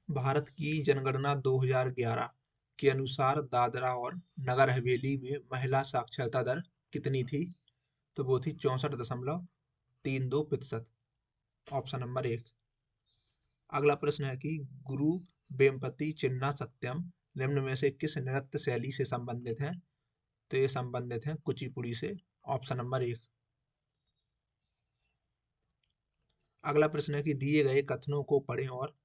भारत की जनगणना 2011 के अनुसार दादरा और नगर हवेली में महिला साक्षरता दर कितनी थी? तो वो थी 64.32%। ऑप्शन नंबर एक। अगला प्रश्न है कि गुरु वेम्पति चिन्ना सत्यम निम्न में से किस नृत्य शैली से संबंधित हैं? तो ये संबंधित हैं कुचिपुड़ी से। ऑप्शन नंबर एक। अगला प्रश्न है कि दिए गए कथनों को पढ़ें और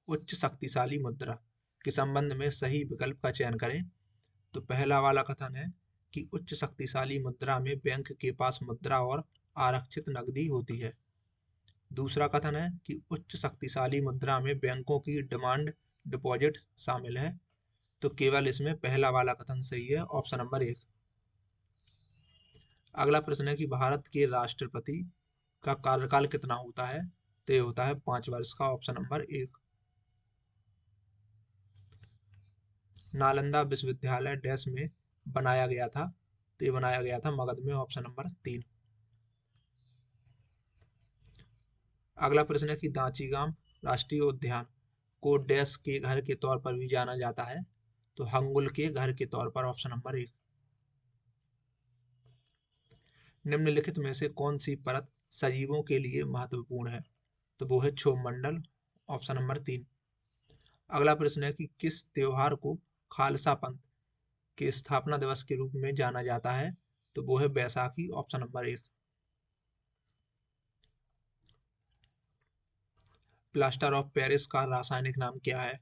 उच्च शक्तिशाली मुद्रा के संबंध में सही विकल्प का चयन करें। तो पहला वाला कथन है कि उच्च शक्तिशाली मुद्रा में बैंक के पास मुद्रा और आरक्षित नकदी होती है। दूसरा कथन है कि उच्च शक्तिशाली मुद्रा में बैंकों की डिमांड डिपॉजिट शामिल है। तो केवल इसमें पहला वाला कथन सही है। ऑप्शन नंबर एक। अगला प्रश्न है कि भारत के राष्ट्रपति का कार्यकाल कितना होता है? तो ये होता है 5 वर्ष का। ऑप्शन नंबर एक। नालंदा विश्वविद्यालय डैश में बनाया गया था? तो ये बनाया गया था मगध में। ऑप्शन नंबर तीन। अगला प्रश्न है कि दांचीगाम राष्ट्रीय उद्यान को डैश के घर के तौर पर भी जाना जाता है? तो हंगुल के घर के तौर पर। ऑप्शन नंबर एक। निम्नलिखित में से कौन सी परत सजीवों के लिए महत्वपूर्ण है? तो वो है क्षोभ मंडल। ऑप्शन नंबर तीन। अगला प्रश्न है कि किस त्योहार को खालसा पंथ के स्थापना दिवस के रूप में जाना जाता है? तो वो है बैसाखी। ऑप्शन नंबर एक। प्लास्टर ऑफ पेरिस का रासायनिक नाम क्या है?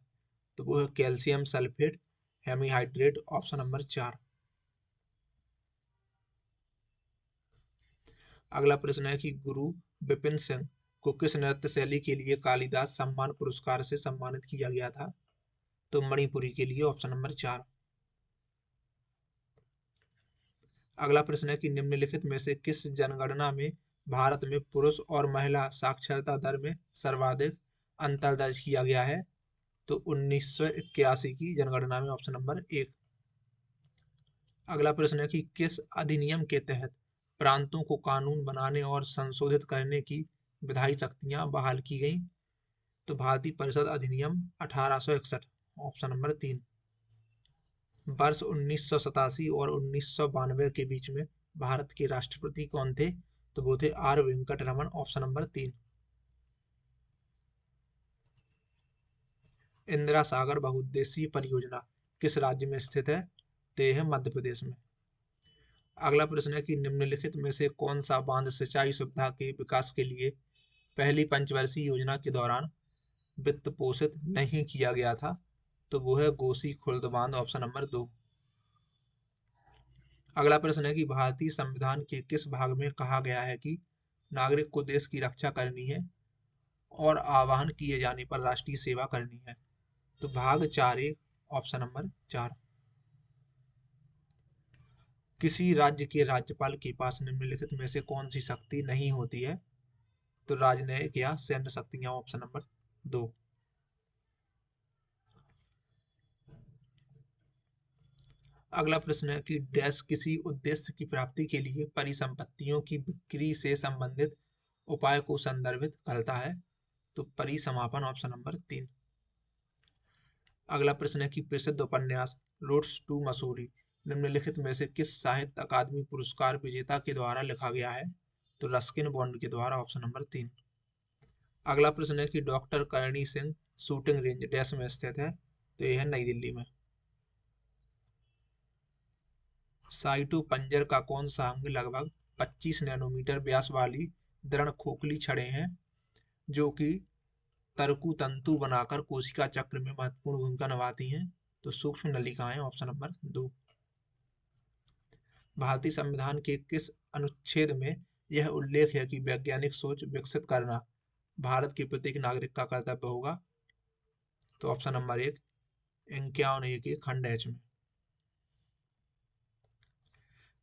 तो वो है calcium sulphate hemihydrate. Option number चार। अगला प्रश्न है कि गुरु विपिन सिंह को किस नृत्य शैली के लिए कालिदास सम्मान पुरस्कार से सम्मानित किया गया था? तो मणिपुरी के लिए। ऑप्शन नंबर चार। अगला प्रश्न है कि निम्नलिखित में से किस जनगणना में भारत में पुरुष और महिला साक्षरता दर में सर्वाधिक अंतर दर्ज किया गया है? तो 1981 की जनगणना में। ऑप्शन नंबर एक। अगला प्रश्न है कि किस अधिनियम के तहत प्रांतों को कानून बनाने और संशोधित करने की विधायी शक्तियां बहाल की गई? तो भारतीय परिषद अधिनियम 1861। ऑप्शन नंबर तीन। वर्ष 1987 और 1992 के बीच में भारत के राष्ट्रपति कौन थे? तो वो थे R Venkataraman. Option number तीन। इंदिरा सागर बहुउद्देशीय परियोजना किस राज्य में स्थित है? तो यह है मध्य प्रदेश में। अगला प्रश्न है कि निम्नलिखित में से कौन सा बांध सिंचाई सुविधा के विकास के लिए पहली पंचवर्षीय योजना के दौरान वित्त पोषित नहीं किया गया था? तो वो है गोसी खुर्द बांध। ऑप्शन नंबर दो। अगला प्रश्न है कि भारतीय संविधान के किस भाग में कहा गया है कि नागरिक को देश की रक्षा करनी है और आह्वान किए जाने पर राष्ट्रीय सेवा करनी है? तो भाग चार एक। ऑप्शन नंबर चार। किसी राज्य के राज्यपाल के पास निम्नलिखित में से कौन सी शक्ति नहीं होती है? तो राजनयिक या सैन्य शक्तियां। ऑप्शन नंबर दो। अगला प्रश्न है कि डैश किसी उद्देश्य की प्राप्ति के लिए परिसंपत्तियों की बिक्री से संबंधित उपाय को संदर्भित करता है? तो परिसमापन। ऑप्शन नंबर तीन। अगला प्रश्न है कि प्रसिद्ध उपन्यास रोड्स टू मसूरी निम्नलिखित में से किस साहित्य अकादमी पुरस्कार विजेता के द्वारा लिखा गया है? तो रस्किन बॉन्ड के द्वारा। ऑप्शन नंबर तीन। अगला प्रश्न है कि doctor Karni Singh shooting range dash में स्थित है? तो यह है नई दिल्ली में। साइटो पंजर का कौन सा अंग लगभग 25 नैनोमीटर व्यास वाली दृढ़ खोखली छड़ें हैं जो कि तरकु तंतु बनाकर कोशिका चक्र में महत्वपूर्ण भूमिका निभाती हैं? तो सूक्ष्म नलिकाएं। ऑप्शन नंबर दो। भारतीय संविधान के किस अनुच्छेद में यह उल्लेख है कि वैज्ञानिक सोच विकसित करना भारत के प्रत्येक नागरिक का कर्तव्य होगा? तो ऑप्शन नंबर एक 51 के खंड एच में।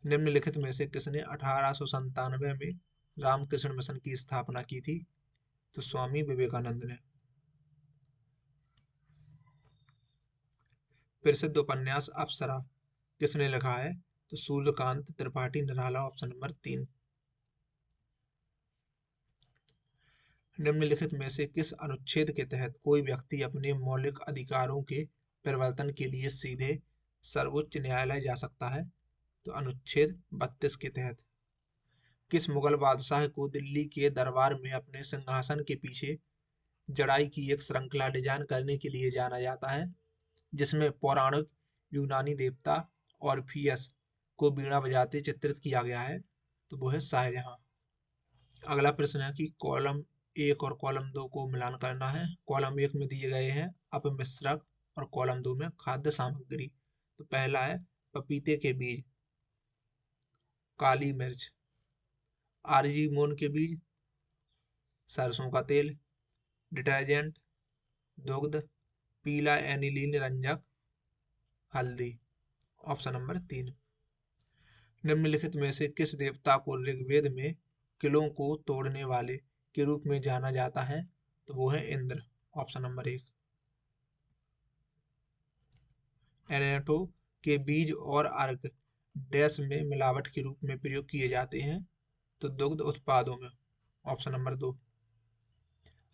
निम्नलिखित में से किसने 1897 में रामकृष्ण मिशन की स्थापना की थी? तो स्वामी विवेकानंद ने। प्रसिद्ध उपन्यास अप्सरा किसने लिखा है? तो सूर्यकांत त्रिपाठी निराला। ऑप्शन नंबर तीन। निम्नलिखित में से किस अनुच्छेद के तहत कोई व्यक्ति अपने मौलिक अधिकारों के परिवर्तन के लिए सीधे सर्वोच्च न्यायालय जा सकता है? तो अनुच्छेद 32 के तहत। किस मुगल बादशाह को दिल्ली के दरबार में अपने सिंहासन के पीछे जड़ाई की एक श्रृंखला डिजाइन करने के लिए जाना जाता है, जिसमें पौराणिक यूनानी देवता ऑर्फियस को वीणा बजाते चित्रित किया गया है? तो वो है शाहजहां। अगला प्रश्न है कि कॉलम 1 और कॉलम 2 को मिलान करना है। कॉलम 1 में दिए गए हैं अपमिश्रक और कॉलम 2 में खाद्य सामग्री। तो पहला है पपीते के बीज, काली मिर्च, आरजी मून के बीज, सरसों का तेल, डिटर्जेंट, दुग्ध, पीला एनिलीन रंजक, हल्दी। Option number 3। निम्नलिखित में से किस देवता को ऋग्वेद में किलों को तोड़ने वाले के रूप में जाना जाता है? तो वो है इंद्र। Option number 1। एनेटो के बीज और अर्क डैश में मिलावट के रूप में प्रयोग किए जाते हैं? तो दुग्ध उत्पादों में। Option number 2।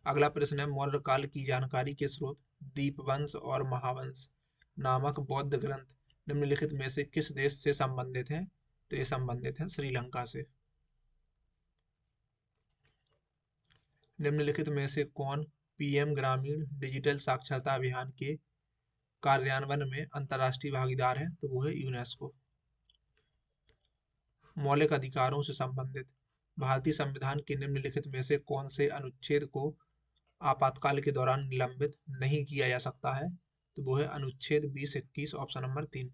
अगला प्रश्न है मौर्य काल की जानकारी के स्रोत दीपवंश और महावंश नामक बौद्ध ग्रंथ निम्नलिखित में से किस देश से संबंधित हैं? तो ये संबंधित हैं श्रीलंका से। निम्नलिखित में से कौन पीएम ग्रामीण डिजिटल साक्षरता अभियान के कार्यान्वयन में अंतर्राष्ट्रीय भागीदार है? तो वो है यूनेस्को। मौलिक अधिकारों से संबंधित भारतीय संविधान के निम्नलिखित में से कौन से अनुच्छेद को आपातकाल के दौरान निलंबित नहीं किया जा सकता है? तो वो है अनुच्छेद 20-21। Option number 3।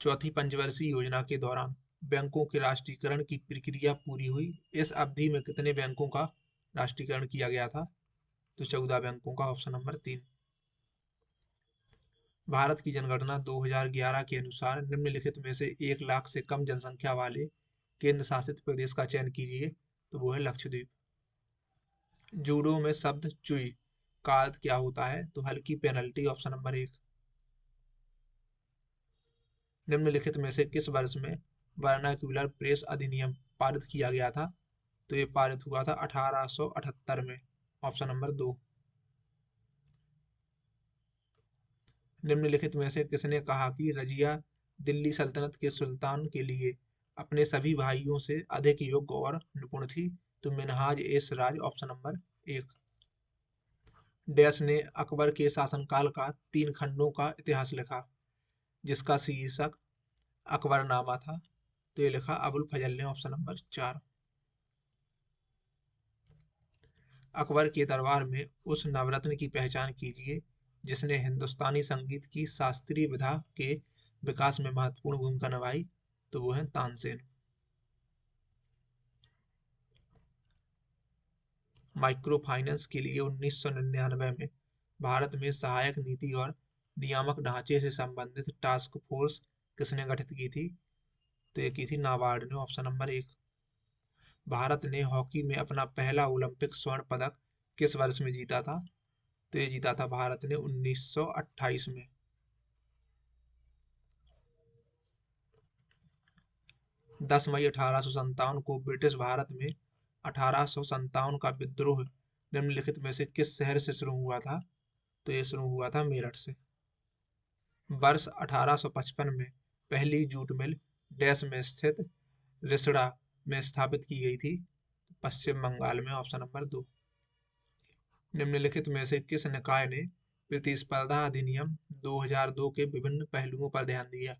चौथी पंचवर्षीय योजना के दौरान बैंकों के राष्ट्रीयकरण की प्रक्रिया पूरी हुई। इस अवधि में कितने बैंकों का राष्ट्रीयकरण किया गया था? तो 14 बैंकों का। Option number 3। भारत की जनगणना 2011 के अनुसार निम्नलिखित में से 1 लाख से कम जनसंख्या वाले केंद्र शासित प्रदेश का चयन कीजिए। तो वो है लक्षद्वीप। जूडो में शब्द चुई का अर्थ क्या होता है? तो हल्की पेनल्टी। Option number 1। निम्नलिखित में से किस वर्ष में वर्नाक्यूलर प्रेस अधिनियम पारित किया गया था? तो ये पारित हुआ था 1878 में। Option number 2। निम्नलिखित में से किसने कहा कि रजिया दिल्ली सल्तनत के सुल्तान के लिए अपने सभी भाइयों से अधिक योग्य और निपुण थी? तो Minhaj e Siraj. Option number 1। Dash ने अकबर के शासनकाल का 3 खंडों का इतिहास लिखा, जिसका शीर्षक अकबरनामा था? तो ये लिखा अबुल फजल ने। Option number 4। अकबर के दरबार में उस नवरत्न की पहचान कीजिए जिसने हिंदुस्तानी संगीत की शास्त्रीय विधा के विकास में महत्वपूर्ण भूमिका निभाई। तो वो है तानसेन। माइक्रो फाइनेंस के लिए 1999 में भारत में सहायक नीति और नियामक ढांचे से संबंधित टास्क फोर्स किसने गठित की थी? तो ये की थी नाबार्ड ने। Option number 1। भारत ने हॉकी में अपना पहला ओलंपिक स्वर्ण पदक किस वर्ष में जीता था? तो ये जीता था भारत ने 1928 में। 10 मई 1857 को ब्रिटिश भारत में 1857 का विद्रोह निम्नलिखित में से किस शहर से शुरू हुआ था? तो ये शुरू हुआ था मेरठ से। वर्ष 1855 में पहली जूट मिल डैश में स्थित रिसड़ा में स्थापित की गई थी? पश्चिम बंगाल में। Option number 2। निम्नलिखित में से किस निकाय ने प्रतिस्पर्धा अधिनियम 2002 के विभिन्न पहलुओं पर ध्यान दिया?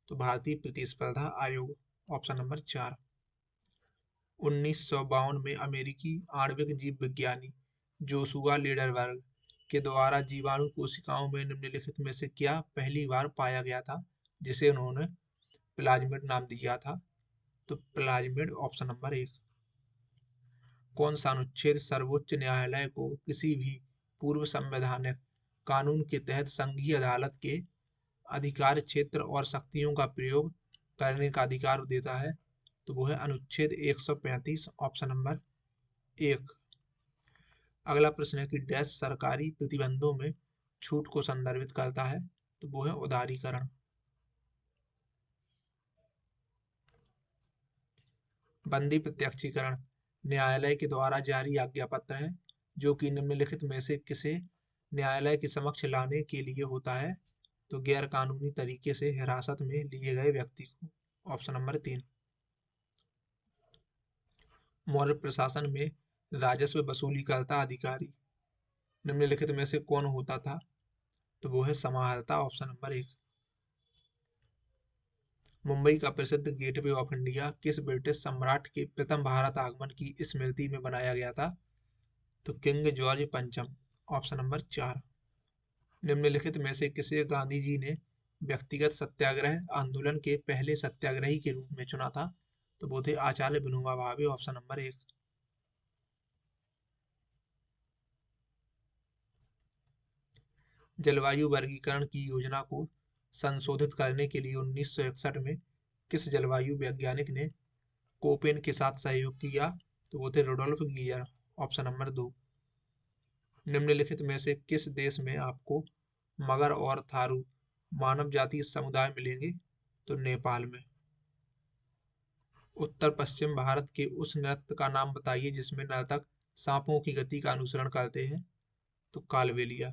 तो भारतीय प्रतिस्पर्धा आयोग। Option number 4। 1952 में अमेरिकी आणविक जीव विज्ञानी जोशुआ लीडरबर्ग के द्वारा जीवाणु कोशिकाओं में निम्नलिखित में से क्या पहली बार पाया गया था, जिसे उन्होंने प्लाज्मिड नाम दिया था? तो प्लाज्मिड। Option number 1। कौन सा अनुच्छेद सर्वोच्च न्यायालय को किसी भी पूर्व संवैधानिक कानून के तहत संघीय अदालत के अधिकार क्षेत्र और शक्तियों का प्रयोग करने का अधिकार देता है? तो वो है अनुच्छेद 135। Option number 1। अगला प्रश्न है कि डैश सरकारी प्रतिबंधों में छूट को संदर्भित करता है? तो वो है उदारीकरण। बंदी प्रत्यक्षीकरण न्यायालय के द्वारा जारी आज्ञापत्र है जो कि निम्नलिखित में से किसे न्यायालय के समक्ष लाने के लिए होता है। तो गैर कानूनी तरीके से हिरासत में लिए गए व्यक्ति को। Option number 3। मौर्य प्रशासन में राजस्व वसूलीकर्ता अधिकारी निम्नलिखित में से कौन होता था। तो वो है समाहर्ता। Option number 1। मुंबई का प्रसिद्ध गेटवे ऑफ इंडिया किस ब्रिटिश सम्राट के प्रथम भारत आगमन की स्मृति में बनाया गया था। तो किंग जॉर्ज पंचम। Option number 4। निम्नलिखित में से किसे गांधी जी ने व्यक्तिगत सत्याग्रह आंदोलन के पहले सत्याग्रही के रूप में चुना था। तो वो थे आचार्य विनोबा भावे। Option number 1। जलवायु वर्गीकरण की योजना को संशोधित करने के लिए 1961 में किस जलवायु वैज्ञानिक ने कोपेन के साथ सहयोग किया। तो वो थे रुडोल्फ गियर। Option number 2। निम्नलिखित में से किस देश में आपको मगर और थारू मानव जातीय समुदाय मिलेंगे। तो नेपाल में। उत्तर पश्चिम भारत के उस नृत्य का नाम बताइए जिसमें नर्तक सांपों की गति का अनुसरण करते हैं। तो कालबेलिया।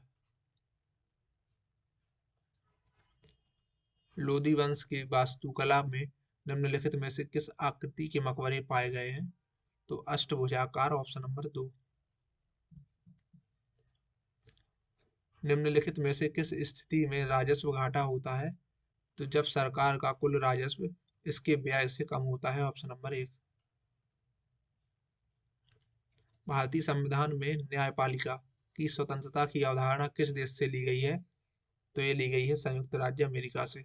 लोदी वंश की वास्तुकला में निम्नलिखित में से किस आकृति के मकबरे पाए गए हैं। तो अष्टभुजाकार। Option number 2। निम्नलिखित में से किस स्थिति में राजस्व घाटा होता है। तो जब सरकार का कुल राजस्व इसके व्यय से कम होता है। Option number 1। भारतीय संविधान में न्यायपालिका की स्वतंत्रता की अवधारणा किस देश से ली गई है। तो ये ली गई है संयुक्त राज्य अमेरिका से।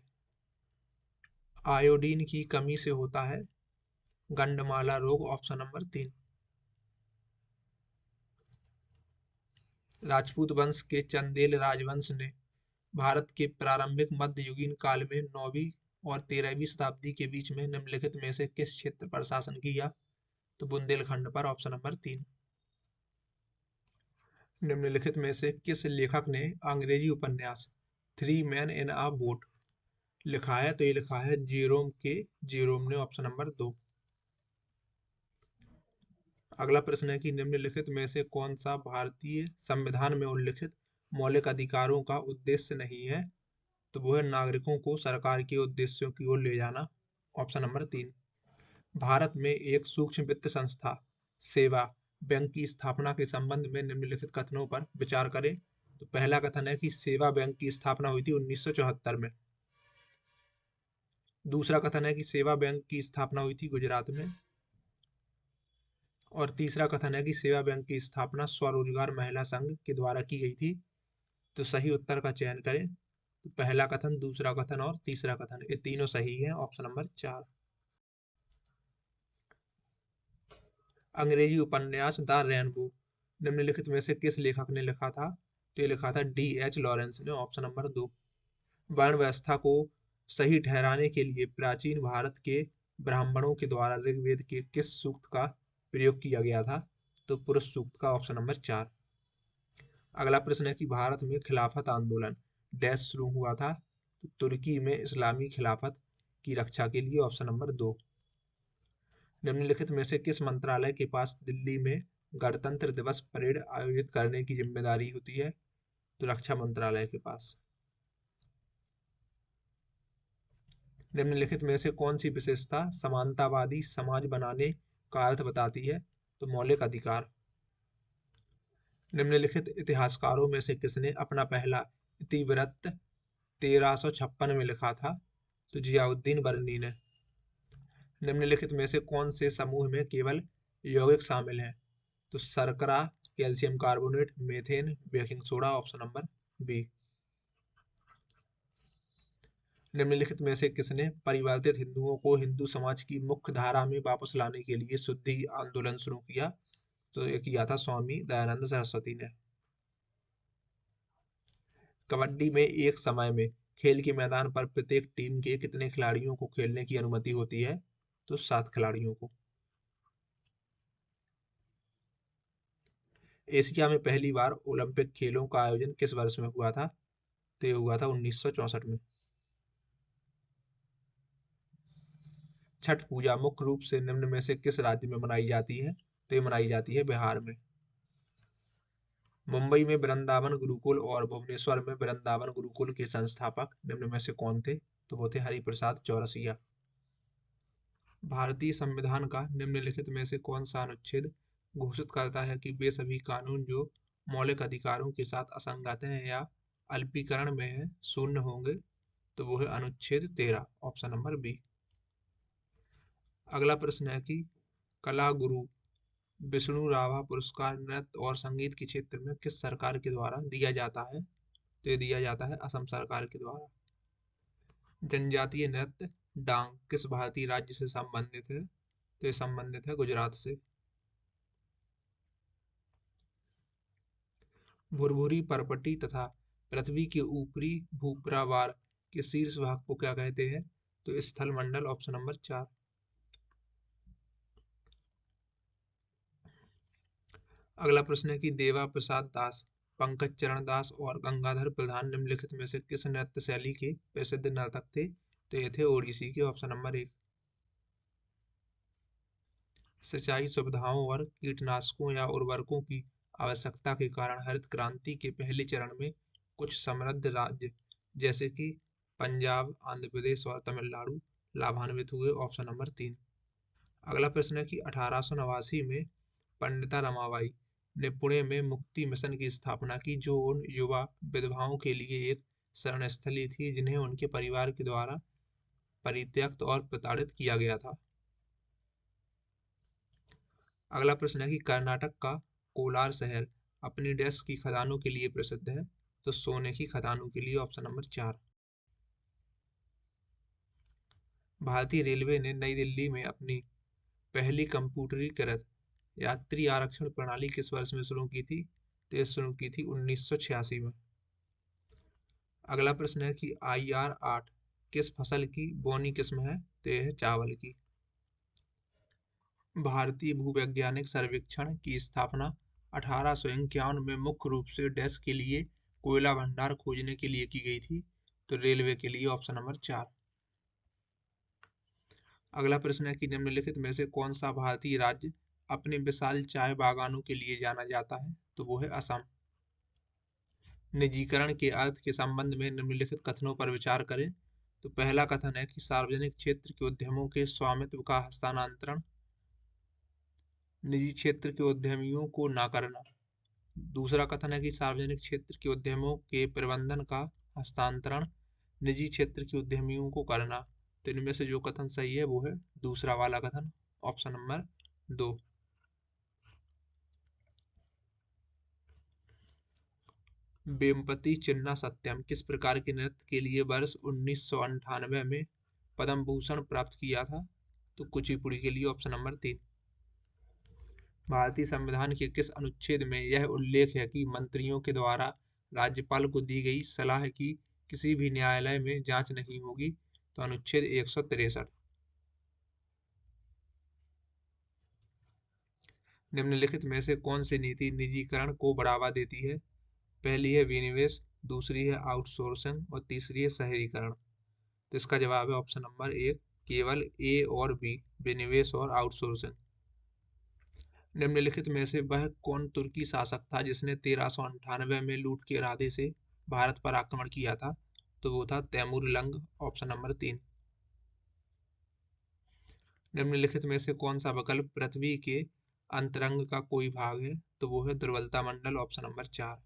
आयोडीन की कमी से होता है गंडमाला रोग। Option number 3। राजपूत वंश के चंदेल राजवंश ने भारत के प्रारंभिक मध्ययुगीन काल में 9वीं और 13वीं शताब्दी के बीच में निम्नलिखित में से किस क्षेत्र पर शासन किया। तो बुंदेलखंड पर। Option number 3। निम्नलिखित में से किस लेखक ने अंग्रेजी उपन्यास three man in a boat लिखा है। तो ये लिखा है जेरोम ने। Option number 2। अगला प्रश्न है कि निम्नलिखित में से कौन सा भारतीय संविधान में उल्लिखित मौलिक अधिकारों का उद्देश्य नहीं है। तो वो है नागरिकों को सरकार के उद्देश्यों की ओर ले जाना। Option number 3। भारत में एक सूक्ष्म वित्त संस्था सेवा बैंक की स्थापना के संबंध में निम्नलिखित कथनों पर विचार करें। तो पहला कथन है कि सेवा बैंक की स्थापना हुई थी 1974 में। दूसरा कथन है कि सेवा बैंक की स्थापना हुई थी गुजरात में। और तीसरा कथन है कि सेवा बैंक की स्थापना स्वरोजगार महिला संघ के द्वारा की गई थी। तो सही उत्तर का चयन करें। तो पहला कथन, दूसरा कथन और तीसरा कथन ये तीनों सही है। Option number 4। अंग्रेजी उपन्यास द रेनबो निम्नलिखित में से किस लेखक ने लिखा था। तो ये लिखा था D.H. लॉरेंस ने। Option number 2। वर्ण व्यवस्था को सही ठहराने के लिए प्राचीन भारत के ब्राह्मणों के द्वारा ऋग्वेद के किस सूक्त का प्रयोग किया गया था। तो पुरुष सूक्त का। Option number 4। अगला प्रश्न है कि भारत में खिलाफत आंदोलन डैश शुरू हुआ था। तो तुर्की में इस्लामी खिलाफत की रक्षा के लिए। Option number 2। निम्नलिखित में से किस मंत्रालय के पास दिल्ली में गणतंत्र दिवस परेड आयोजित करने की जिम्मेदारी होती है। तो रक्षा मंत्रालय के पास। निम्नलिखित में से कौन सी विशेषता समानतावादी समाज बनाने का अर्थ बताती है। तो मौलिक अधिकार। निम्नलिखित इतिहासकारों में से किसने अपना पहला इतिवृत्त 1356 में लिखा था। तो जियाउद्दीन बरनी ने। निम्नलिखित में से कौन से समूह में केवल यौगिक शामिल हैं। तो शर्करा calcium carbonate methane baking soda. Option number B. निम्नलिखित में से किसने परिवर्तित हिंदुओं को हिंदू समाज की मुख्य धारा में वापस लाने के लिए शुद्धि आंदोलन शुरू किया। तो ये किया था स्वामी दयानंद सरस्वती ने। कबड्डी में एक समय में खेल के मैदान पर प्रत्येक टीम के कितने खिलाड़ियों को खेलने की अनुमति होती है। तो 7 खिलाड़ियों को। एशिया में पहली बार ओलंपिक खेलों का आयोजन किस वर्ष में हुआ था। तो ये हुआ था 1964 में। छठ पूजा मुख्य रूप से निम्न में से किस राज्य में मनाई जाती है? तो ये मनाई जाती है बिहार में। मुंबई में वृंदावन गुरुकुल और भुवनेश्वर में वृंदावन गुरुकुल के संस्थापक निम्न में से कौन थे? तो वो थे हरिप्रसाद चौरसिया। भारतीय संविधान का निम्नलिखित में से कौन सा अनुच्छेद घोषित करता है कि वे सभी कानून जो मौलिक अधिकारों के साथ असंगत हैं या अल्पीकरण में है शून्य होंगे? तो वो है अनुच्छेद 13, ऑप्शन नंबर बी। अगला प्रश्न है कि कला गुरु विष्णु राभा पुरस्कार नृत्य और संगीत के क्षेत्र में किस सरकार के द्वारा दिया जाता है? तो ये दिया जाता है असम सरकार के द्वारा। जनजातीय नृत्य डांग किस भारतीय राज्य से संबंधित है? तो ये संबंधित है गुजरात से। भुरभुरी परपटी तथा पृथ्वी के ऊपरी भूप्रवार के शीर्ष भाग को क्या कहते हैं? तो स्थल मंडल, ऑप्शन नंबर 4। अगला प्रश्न है कि देवा प्रसाद दास, पंकज चरण दास और गंगाधर प्रधान निम्नलिखित में से किस नृत्य शैली के प्रसिद्ध नर्तक थे? तो ये थे ओडिसी के, ऑप्शन नंबर 1। सिंचाई सुविधाओं और कीटनाशकों या उर्वरकों की आवश्यकता के कारण हरित क्रांति के पहले चरण में कुछ समृद्ध राज्य जैसे कि पंजाब, आंध्र प्रदेश और तमिलनाडु लाभान्वित हुए, ऑप्शन नंबर 3। अगला प्रश्न है कि 1889 में पंडिता रमाबाई ने पुणे में मुक्ति मिशन की स्थापना की, जो उन युवा विधवाओं के लिए एक शरण स्थली थी जिन्हें उनके परिवार के द्वारा परित्यक्त और प्रताड़ित किया गया था। अगला प्रश्न है कि कर्नाटक का कोलार शहर अपनी डैश की खदानों के लिए प्रसिद्ध है? तो सोने की खदानों के लिए, ऑप्शन नंबर 4। भारतीय रेलवे ने नई दिल्ली में अपनी पहली कंप्यूटरीकृत यात्री आरक्षण प्रणाली किस वर्ष में शुरू की थी? तो ये शुरू की थी 1986 में। अगला प्रश्न है कि IR-8 किस फसल की बोनी किस्म है? तो यह है चावल की। भारतीय भूवैज्ञानिक सर्वेक्षण की स्थापना 1851 में मुख्य रूप से डैश के लिए कोयला भंडार खोजने के लिए की गई थी? तो रेलवे के लिए, ऑप्शन नंबर 4। अगला प्रश्न है कि निम्नलिखित में से कौन सा भारतीय राज्य अपने विशाल चाय बागानों के लिए जाना जाता है? तो वो है असम। निजीकरण के अर्थ के संबंध में निम्नलिखित कथनों पर विचार करें। तो पहला कथन है कि सार्वजनिक क्षेत्र के उद्यमों के स्वामित्व का हस्तांतरण, निजी क्षेत्र के उद्यमियों को ना करना। दूसरा कथन है कि सार्वजनिक क्षेत्र के उद्यमों के प्रबंधन का हस्तांतरण निजी क्षेत्र के उद्यमियों को करना। तो इनमें से जो कथन सही है वो है दूसरा वाला कथन, ऑप्शन नंबर 2। वेम्पति चिन्ना सत्यम किस प्रकार के नृत्य के लिए वर्ष 1998 में पद्म भूषण प्राप्त किया था? तो कुचिपुड़ी के लिए, ऑप्शन नंबर 3। भारतीय संविधान के किस अनुच्छेद में यह उल्लेख है कि मंत्रियों के द्वारा राज्यपाल को दी गई सलाह की किसी भी न्यायालय में जांच नहीं होगी? तो अनुच्छेद 163। निम्नलिखित में से कौन सी नीति निजीकरण को बढ़ावा देती है? पहली है विनिवेश, दूसरी है आउटसोर्सिंग और तीसरी है शहरीकरण। तो इसका जवाब है ऑप्शन नंबर 1, केवल ए और बी, विनिवेश और आउटसोर्सिंग। निम्नलिखित में से वह कौन तुर्की शासक था जिसने 1398 में लूट के इरादे से भारत पर आक्रमण किया था? तो वो था तैमूर लंग, ऑप्शन नंबर 3। निम्नलिखित में से कौन सा विकल्प पृथ्वी के अंतरंग का कोई भाग है? तो वो है दुर्बलता मंडल, ऑप्शन नंबर 4।